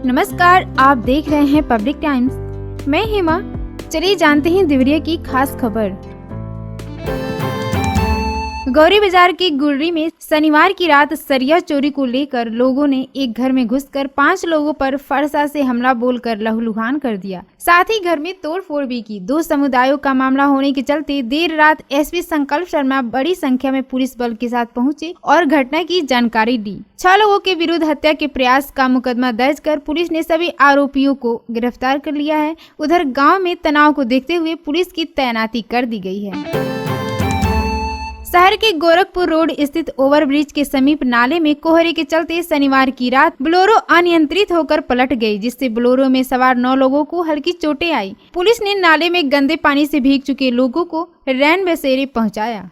नमस्कार, आप देख रहे हैं पब्लिक टाइम्स। मैं हेमा। चलिए जानते हैं देवरिया की खास खबर। गौरी बाजार की गुर्री में शनिवार की रात सरिया चोरी को लेकर लोगों ने एक घर में घुसकर 5 लोगों पर फरसा से हमला बोलकर लहूलुहान कर दिया। साथ ही घर में तोड़फोड़ भी की। 2 समुदायों का मामला होने के चलते देर रात एसपी संकल्प शर्मा बड़ी संख्या में पुलिस बल के साथ पहुंचे और घटना की जानकारी दी। 6 लोगों के विरुद्ध हत्या के प्रयास का मुकदमा दर्ज कर पुलिस ने सभी आरोपियों को गिरफ्तार कर लिया है। उधर गाँव में तनाव को देखते हुए पुलिस की तैनाती कर दी गई है। शहर के गोरखपुर रोड स्थित ओवरब्रिज के समीप नाले में कोहरे के चलते शनिवार की रात बोलेरो अनियंत्रित होकर पलट गई, जिससे बोलेरो में सवार 9 लोगों को हल्की चोटें आई। पुलिस ने नाले में गंदे पानी से भीग चुके लोगों को रैन बसेरे पहुंचाया।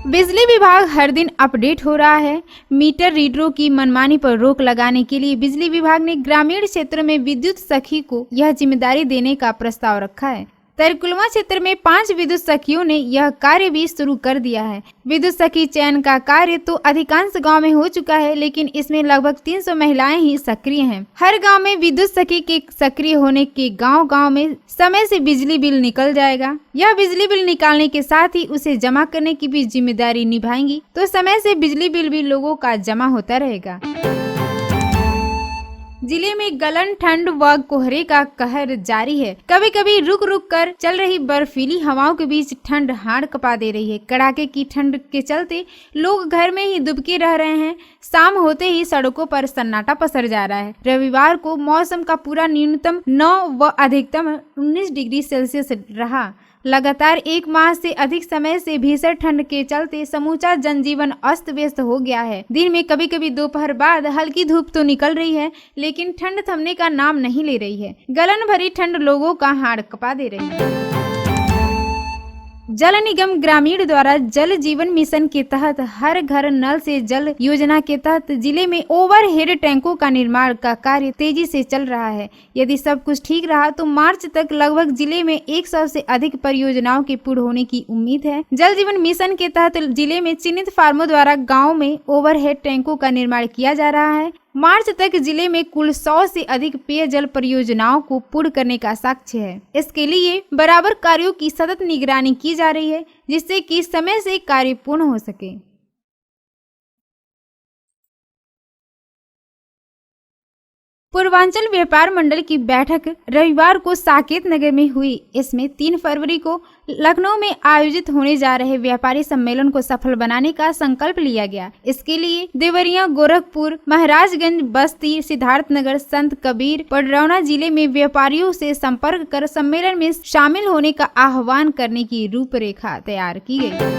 बिजली विभाग हर दिन अपडेट हो रहा है। मीटर रीडरों की मनमानी पर रोक लगाने के लिए बिजली विभाग ने ग्रामीण क्षेत्र में विद्युत सखी को यह जिम्मेदारी देने का प्रस्ताव रखा है। तरकुलवा क्षेत्र में 5 विद्युत सखियों ने यह कार्य भी शुरू कर दिया है। विद्युत सखी चयन का कार्य तो अधिकांश गांव में हो चुका है, लेकिन इसमें लगभग 300 महिलाएं ही सक्रिय हैं। हर गांव में विद्युत सखी के सक्रिय होने के गांव में समय से बिजली बिल निकल जाएगा। यह बिजली बिल निकालने के साथ ही उसे जमा करने की भी जिम्मेदारी निभाएंगी, तो समय से बिजली बिल भी लोगों का जमा होता रहेगा। जिले में गलन, ठंड व कोहरे का कहर जारी है। कभी कभी रुक रुक कर चल रही बर्फीली हवाओं के बीच ठंड हाड़ कपा दे रही है। कड़ाके की ठंड के चलते लोग घर में ही दुबके रह रहे हैं। शाम होते ही सड़कों पर सन्नाटा पसर जा रहा है। रविवार को मौसम का पूरा न्यूनतम 9 व अधिकतम 19 डिग्री सेल्सियस रहा। लगातार 1 माह से अधिक समय से भीषण ठंड के चलते समूचा जनजीवन अस्त व्यस्त हो गया है। दिन में कभी कभी दोपहर बाद हल्की धूप तो निकल रही है, लेकिन ठंड थमने का नाम नहीं ले रही है। गलन भरी ठंड लोगों का हाड़ कपा दे रही है। जल निगम ग्रामीण द्वारा जल जीवन मिशन के तहत हर घर नल से जल योजना के तहत जिले में ओवरहेड टैंकों का निर्माण का कार्य तेजी से चल रहा है। यदि सब कुछ ठीक रहा तो मार्च तक लगभग जिले में 100 से अधिक परियोजनाओं के पूर्ण होने की उम्मीद है। जल जीवन मिशन के तहत जिले में चिन्हित फार्मों द्वारा गाँव में ओवरहेड टैंकों का निर्माण किया जा रहा है। मार्च तक जिले में कुल 100 से अधिक पेयजल परियोजनाओं को पूर्ण करने का साक्ष्य है। इसके लिए बराबर कार्यों की सतत निगरानी की जा रही है, जिससे कि समय से कार्य पूर्ण हो सके। पूर्वांचल व्यापार मंडल की बैठक रविवार को साकेत नगर में हुई। इसमें 3 फरवरी को लखनऊ में आयोजित होने जा रहे व्यापारी सम्मेलन को सफल बनाने का संकल्प लिया गया। इसके लिए देवरिया, गोरखपुर, महाराजगंज, बस्ती, सिद्धार्थनगर, संत कबीर, पडरौना जिले में व्यापारियों से संपर्क कर सम्मेलन में शामिल होने का आह्वान करने की रूपरेखा तैयार की गई।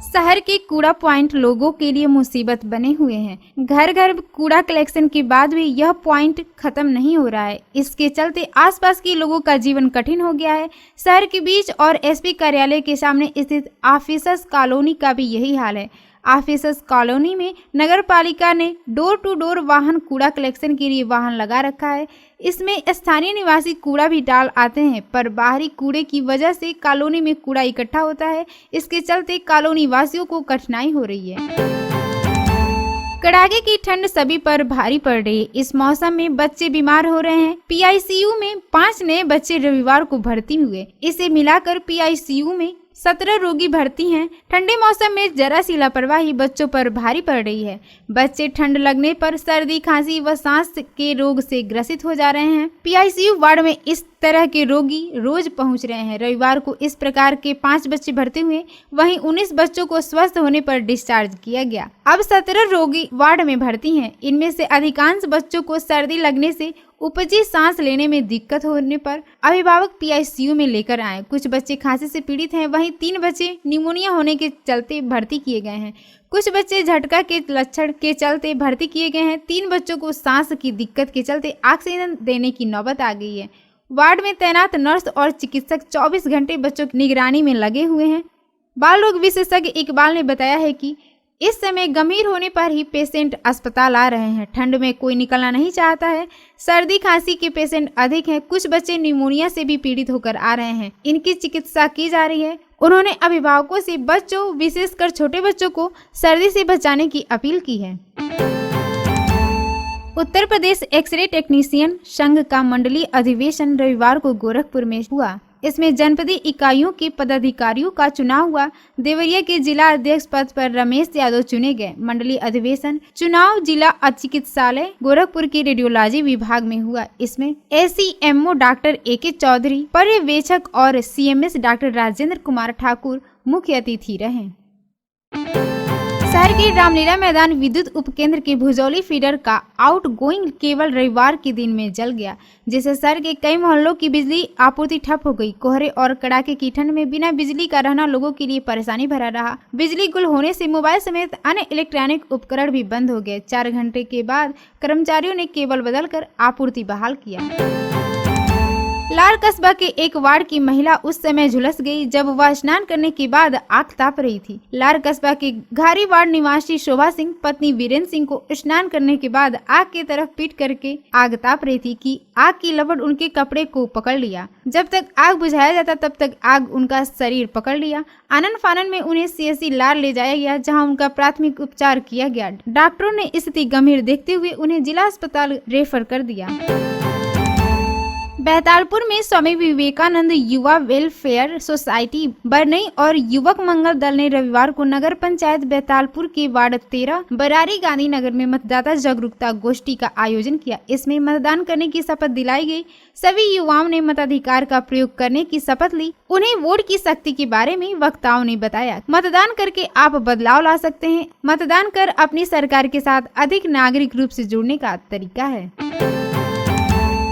शहर के कूड़ा पॉइंट लोगों के लिए मुसीबत बने हुए हैं। घर घर कूड़ा कलेक्शन के बाद भी यह पॉइंट खत्म नहीं हो रहा है। इसके चलते आसपास के लोगों का जीवन कठिन हो गया है। शहर के बीच और एसपी कार्यालय के सामने स्थित ऑफिसर्स कॉलोनी का भी यही हाल है। ऑफिसर्स कॉलोनी में नगर पालिका ने डोर टू डोर वाहन कूड़ा कलेक्शन के लिए वाहन लगा रखा है। इसमें स्थानीय निवासी कूड़ा भी डाल आते हैं, पर बाहरी कूड़े की वजह से कॉलोनी में कूड़ा इकट्ठा होता है। इसके चलते कॉलोनी वासियों को कठिनाई हो रही है। कड़ाके की ठंड सभी पर भारी पड़ रही है। इस मौसम में बच्चे बीमार हो रहे हैं। पीआईसीयू में 5 नए बच्चे रविवार को भर्ती हुए। इसे मिलाकर पीआईसीयू में 17 रोगी भर्ती हैं। ठंडे मौसम में जरा सी लापरवाही बच्चों पर भारी पड़ रही है। बच्चे ठंड लगने पर सर्दी, खांसी व सांस के रोग से ग्रसित हो जा रहे हैं। पीआईसीयू वार्ड में इस तरह के रोगी रोज पहुंच रहे हैं। रविवार को इस प्रकार के 5 बच्चे भर्ती हुए। वहीं 19 बच्चों को स्वस्थ होने पर डिस्चार्ज किया गया। अब 17 रोगी वार्ड में भर्ती हैं। इनमें से अधिकांश बच्चों को सर्दी लगने से उपजी सांस लेने में दिक्कत होने पर अभिभावक पीआईसीयू में लेकर आए। कुछ बच्चे खांसी से पीड़ित हैं। वहीं 3 बच्चे निमोनिया होने के चलते भर्ती किए गए हैं। कुछ बच्चे झटका के लक्षण के चलते भर्ती किए गए हैं। 3 बच्चों को सांस की दिक्कत के चलते ऑक्सीजन देने की नौबत आ गई है। वार्ड में तैनात नर्स और चिकित्सक 24 घंटे बच्चों की निगरानी में लगे हुए हैं। बाल रोग विशेषज्ञ इकबाल ने बताया है कि इस समय गंभीर होने पर ही पेशेंट अस्पताल आ रहे हैं। ठंड में कोई निकलना नहीं चाहता है। सर्दी खांसी के पेशेंट अधिक हैं। कुछ बच्चे निमोनिया से भी पीड़ित होकर आ रहे हैं। इनकी चिकित्सा की जा रही है। उन्होंने अभिभावकों से बच्चों, विशेषकर छोटे बच्चों को सर्दी से बचाने की अपील की है। उत्तर प्रदेश एक्सरे टेक्नीशियन संघ का मंडलीय अधिवेशन रविवार को गोरखपुर में हुआ। इसमें जनपदीय इकाइयों के पदाधिकारियों का चुनाव हुआ। देवरिया के जिला अध्यक्ष पद पर रमेश यादव चुने गए। मंडलीय अधिवेशन चुनाव जिला चिकित्सालय गोरखपुर के रेडियोलॉजी विभाग में हुआ। इसमें एसीएमओ डॉक्टर AK चौधरी, पर्यवेक्षक और CMS डॉक्टर राजेंद्र कुमार ठाकुर मुख्य अतिथि रहे। शहर के रामलीला मैदान विद्युत उपकेंद्र के भुजौली फीडर का आउटगोइंग केबल रविवार के दिन में जल गया, जिससे शहर के कई मोहल्लों की बिजली आपूर्ति ठप हो गई। कोहरे और कड़ाके की ठंड में बिना बिजली का रहना लोगों के लिए परेशानी भरा रहा। बिजली गुल होने से मोबाइल समेत अन्य इलेक्ट्रॉनिक उपकरण भी बंद हो गए। 4 घंटे के बाद कर्मचारियों ने केबल बदलकर आपूर्ति बहाल किया। लार कस्बा के एक वार्ड की महिला उस समय झुलस गई जब वह स्नान करने के बाद आग ताप रही थी। लार कस्बा के घारी वार्ड निवासी शोभा सिंह पत्नी वीरेंद्र सिंह को स्नान करने के बाद आग की तरफ पीट करके आग ताप रही थी कि आग की लपट उनके कपड़े को पकड़ लिया। जब तक आग बुझाया जाता तब तक आग उनका शरीर पकड़ लिया। आनन फानन में उन्हें CSC लार ले जाया गया, जहाँ उनका प्राथमिक उपचार किया गया। डॉक्टरों ने स्थिति गंभीर देखते हुए उन्हें जिला अस्पताल रेफर कर दिया। बैतालपुर में स्वामी विवेकानंद युवा वेलफेयर सोसाइटी बरनई और युवक मंगल दल ने रविवार को नगर पंचायत बैतालपुर के वार्ड 13 बरारी गांधी नगर में मतदाता जागरूकता गोष्ठी का आयोजन किया। इसमें मतदान करने की शपथ दिलाई गई। सभी युवाओं ने मताधिकार का प्रयोग करने की शपथ ली। उन्हें वोट की शक्ति के बारे में वक्ताओं ने बताया। मतदान करके आप बदलाव ला सकते हैं। मतदान कर अपनी सरकार के साथ अधिक नागरिक रूप से जुड़ने का तरीका है।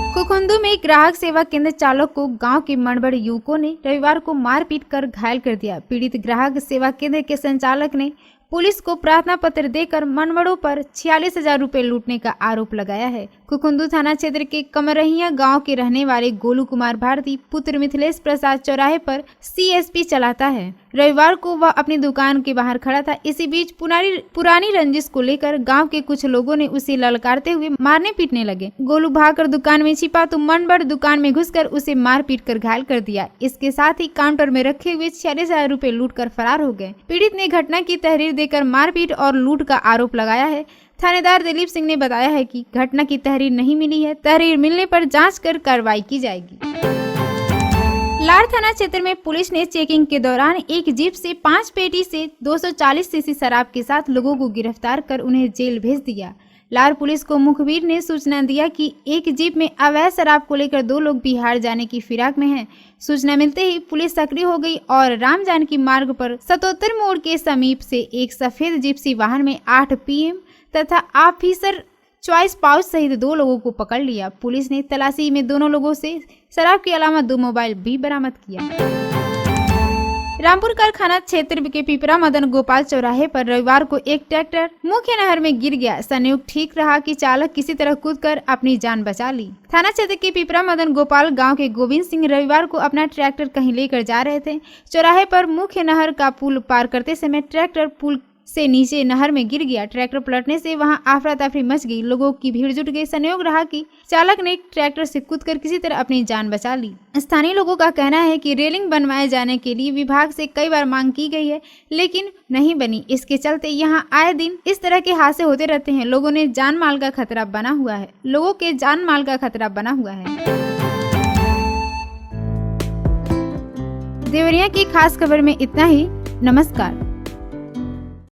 कुकुंदू में ग्राहक सेवा केंद्र चालक को गांव के मनबड़ युवकों ने रविवार को मारपीट कर घायल कर दिया। पीड़ित ग्राहक सेवा केंद्र के संचालक ने पुलिस को प्रार्थना पत्र देकर मनबड़ों पर 46,000 रुपए लूटने का आरोप लगाया है। कुकुंदू थाना क्षेत्र के कमरहिया गांव के रहने वाले गोलू कुमार भारती पुत्र मिथिलेश प्रसाद चौराहे पर CSP चलाता है। रविवार को वह अपनी दुकान के बाहर खड़ा था। इसी बीच पुरानी रंजिश को लेकर गांव के कुछ लोगों ने उसे ललकारते हुए मारने पीटने लगे। गोलू भागकर दुकान में छिपा तो मनबड़ दुकान में घुसकर उसे मार पीट कर घायल कर दिया। इसके साथ ही काउंटर में रखे हुए 46,000 रुपए लूट कर फरार हो गए। पीड़ित ने घटना की तहरीर देकर मारपीट और लूट का आरोप लगाया है। थानेदार दिलीप सिंह ने बताया है कि घटना की तहरीर नहीं मिली है। तहरीर मिलने पर जांच कर कार्रवाई की जाएगी। लार थाना क्षेत्र में पुलिस ने चेकिंग के दौरान एक जीप से 5 पेटी से 240 सीसी शराब के साथ लोगों को गिरफ्तार कर उन्हें जेल भेज दिया। लार पुलिस को मुखबिर ने सूचना दिया कि एक जीप में अवैध शराब को लेकर 2 लोग बिहार जाने की फिराक में हैं। सूचना मिलते ही पुलिस सक्रिय हो गई और राम जानकी मार्ग पर 77 मोड़ के समीप से एक सफेद जिप्सी वाहन में 8 PM तथा ऑफिसर चॉइस पाउच सहित 2 लोगों को पकड़ लिया। पुलिस ने तलाशी में दोनों लोगों से शराब के अलावा 2 मोबाइल भी बरामद किया। रामपुर कारखाना क्षेत्र के पिपरा मदन गोपाल चौराहे पर रविवार को एक ट्रैक्टर मुख्य नहर में गिर गया। संयोग ठीक रहा कि चालक किसी तरह कूदकर अपनी जान बचा ली। थाना क्षेत्र के पिपरा मदन गोपाल गांव के गोविंद सिंह रविवार को अपना ट्रैक्टर कहीं लेकर जा रहे थे। चौराहे पर मुख्य नहर का पुल पार करते समय ट्रैक्टर पुल से नीचे नहर में गिर गया। ट्रैक्टर पलटने से वहां अफरा तफरी मच गई। लोगों की भीड़ जुट गई। संयोग रहा कि चालक ने ट्रैक्टर से कूदकर किसी तरह अपनी जान बचा ली। स्थानीय लोगों का कहना है कि रेलिंग बनवाए जाने के लिए विभाग से कई बार मांग की गई है, लेकिन नहीं बनी। इसके चलते यहां आए दिन इस तरह के हादसे होते रहते हैं। लोगों के जान माल का खतरा बना हुआ है। देवरिया की खास खबर में इतना ही। नमस्कार।